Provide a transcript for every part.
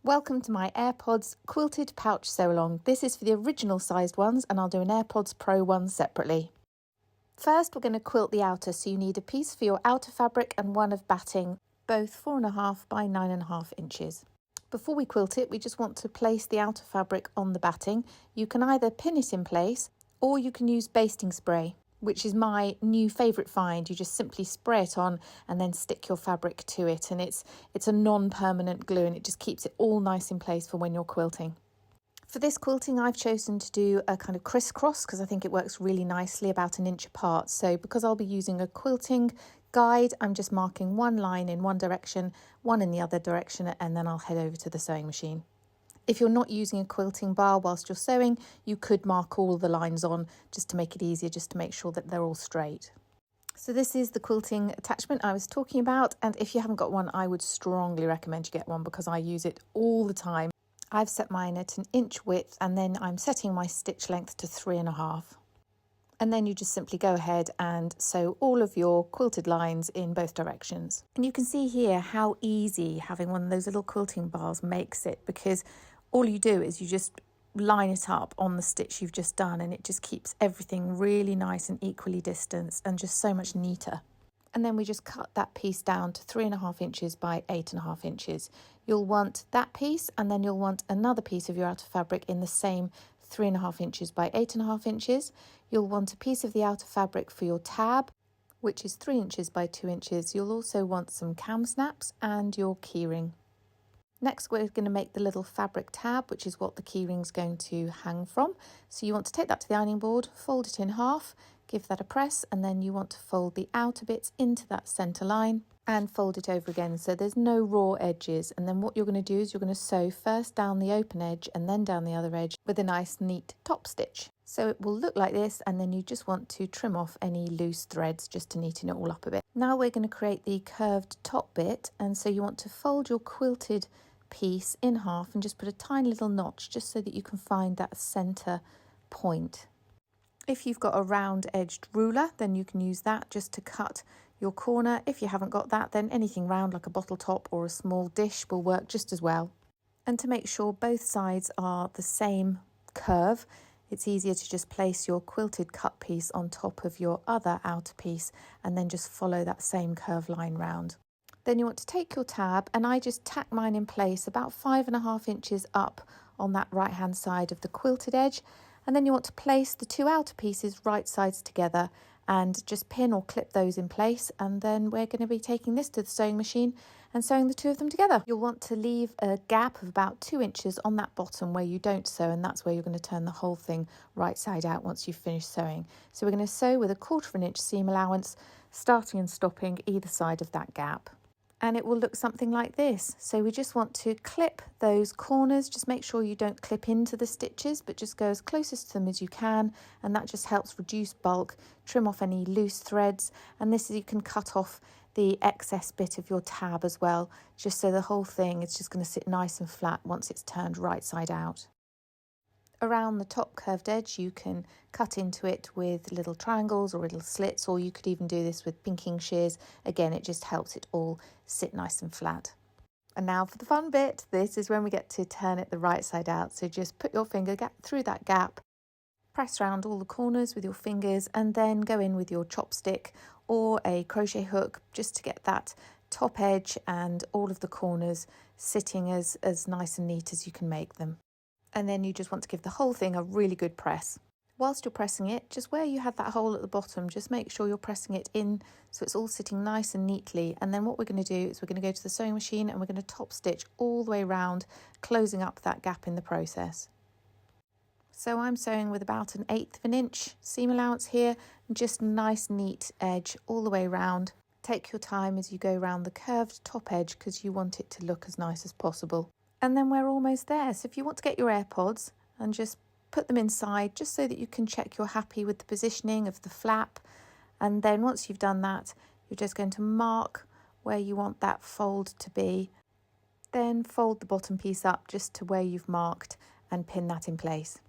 Welcome to my Airpods quilted pouch sew along. This is for the original sized ones and I'll do an Airpods Pro one separately. First we're going to quilt the outer, so you need a piece for your outer fabric and one of batting, both 4.5 by 9.5 inches. Before we quilt it, we just want to place the outer fabric on the batting. You can either pin it in place or you can use basting spray, which is my new favourite find. You just simply spray it on and then stick your fabric to it, and it's a non-permanent glue and it just keeps it all nice in place for when you're quilting. For this quilting I've chosen to do a kind of crisscross because I think it works really nicely, about 1 inch apart. So because I'll be using a quilting guide, I'm just marking one line in one direction, one in the other direction, and then I'll head over to the sewing machine. If you're not using a quilting bar whilst you're sewing, you could mark all the lines on just to make it easier, just to make sure that they're all straight. So this is the quilting attachment I was talking about, and if you haven't got one, I would strongly recommend you get one because I use it all the time. I've set mine at 1 inch width and then I'm setting my stitch length to 3.5. And then you just simply go ahead and sew all of your quilted lines in both directions. And you can see here how easy having one of those little quilting bars makes it, because all you do is you just line it up on the stitch you've just done and it just keeps everything really nice and equally distanced and just so much neater. And then we just cut that piece down to 3.5 inches by 8.5 inches. You'll want that piece and then you'll want another piece of your outer fabric in the same 3.5 inches by 8.5 inches. You'll want a piece of the outer fabric for your tab, which is 3 inches by 2 inches. You'll also want some cam snaps and your keyring. Next, we're going to make the little fabric tab, which is what the keyring's going to hang from. So you want to take that to the ironing board, fold it in half, give that a press, and then you want to fold the outer bits into that centre line and fold it over again so there's no raw edges. And then what you're going to do is you're going to sew first down the open edge and then down the other edge with a nice neat top stitch. So it will look like this, and then you just want to trim off any loose threads just to neaten it all up a bit. Now we're going to create the curved top bit, and so you want to fold your quilted piece in half and just put a tiny little notch just so that you can find that centre point. If you've got a round edged ruler, then you can use that just to cut your corner. If you haven't got that, then anything round like a bottle top or a small dish will work just as well. And to make sure both sides are the same curve, it's easier to just place your quilted cut piece on top of your other outer piece and then just follow that same curve line round. Then you want to take your tab, and I just tack mine in place about 5.5 inches up on that right hand side of the quilted edge. And then you want to place the two outer pieces right sides together and just pin or clip those in place. And then we're going to be taking this to the sewing machine and sewing the two of them together. You'll want to leave a gap of about 2 inches on that bottom where you don't sew, and that's where you're going to turn the whole thing right side out once you've finished sewing. So we're going to sew with a 1/4 inch seam allowance, starting and stopping either side of that gap. And it will look something like this. So we just want to clip those corners. Just make sure you don't clip into the stitches, but just go as closest to them as you can, and that just helps reduce bulk, trim off any loose threads, and this is, you can cut off the excess bit of your tab as well, just so the whole thing is just going to sit nice and flat once it's turned right side out. Around the top curved edge you can cut into it with little triangles or little slits, or you could even do this with pinking shears. Again, it just helps it all sit nice and flat. And now for the fun bit, this is when we get to turn it the right side out. So just put your finger through that gap, press around all the corners with your fingers, and then go in with your chopstick or a crochet hook just to get that top edge and all of the corners sitting as nice and neat as you can make them. And then you just want to give the whole thing a really good press. Whilst you're pressing it, just where you had that hole at the bottom, just make sure you're pressing it in so it's all sitting nice and neatly. And then what we're going to do is we're going to go to the sewing machine and we're going to top stitch all the way around, closing up that gap in the process. So I'm sewing with about 1/8 of an inch seam allowance here, and just nice neat edge all the way around. Take your time as you go around the curved top edge because you want it to look as nice as possible. And then we're almost there. So if you want to get your Airpods and just put them inside, just so that you can check you're happy with the positioning of the flap. And then once you've done that, you're just going to mark where you want that fold to be. Then fold the bottom piece up just to where you've marked and pin that in place.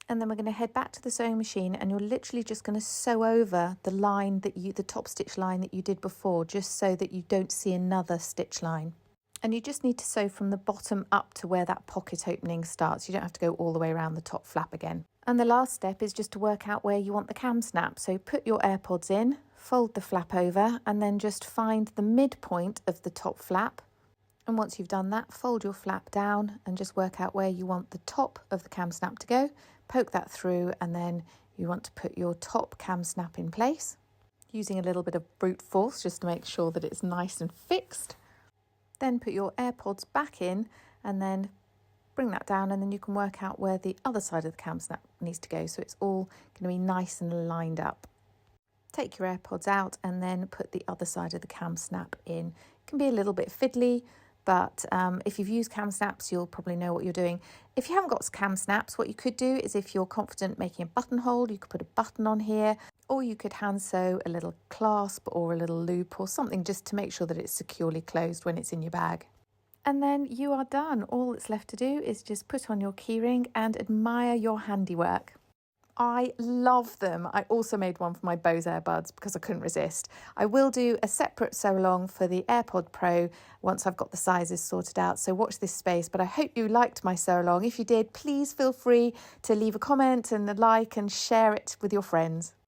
And then we're going to head back to the sewing machine, and you're literally just going to sew over the line that the top stitch line that you did before, just so that you don't see another stitch line. And you just need to sew from the bottom up to where that pocket opening starts. You don't have to go all the way around the top flap again. And the last step is just to work out where you want the cam snap. So put your Airpods in, fold the flap over, and then just find the midpoint of the top flap. And once you've done that, fold your flap down and just work out where you want the top of the cam snap to go. Poke that through, and then you want to put your top cam snap in place, using a little bit of brute force just to make sure that it's nice and fixed. Then put your Airpods back in and then bring that down, and then you can work out where the other side of the cam snap needs to go, so it's all going to be nice and lined up. Take your Airpods out and then put the other side of the cam snap in. It can be a little bit fiddly, but if you've used cam snaps, you'll probably know what you're doing. If you haven't got cam snaps, what you could do is, if you're confident making a buttonhole, you could put a button on here, or you could hand sew a little clasp or a little loop or something just to make sure that it's securely closed when it's in your bag. And then you are done. All that's left to do is just put on your keyring and admire your handiwork. I love them. I also made one for my Bose earbuds because I couldn't resist. I will do a separate sew along for the AirPod Pro once I've got the sizes sorted out, so watch this space. But I hope you liked my sew along. If you did, please feel free to leave a comment and a like and share it with your friends.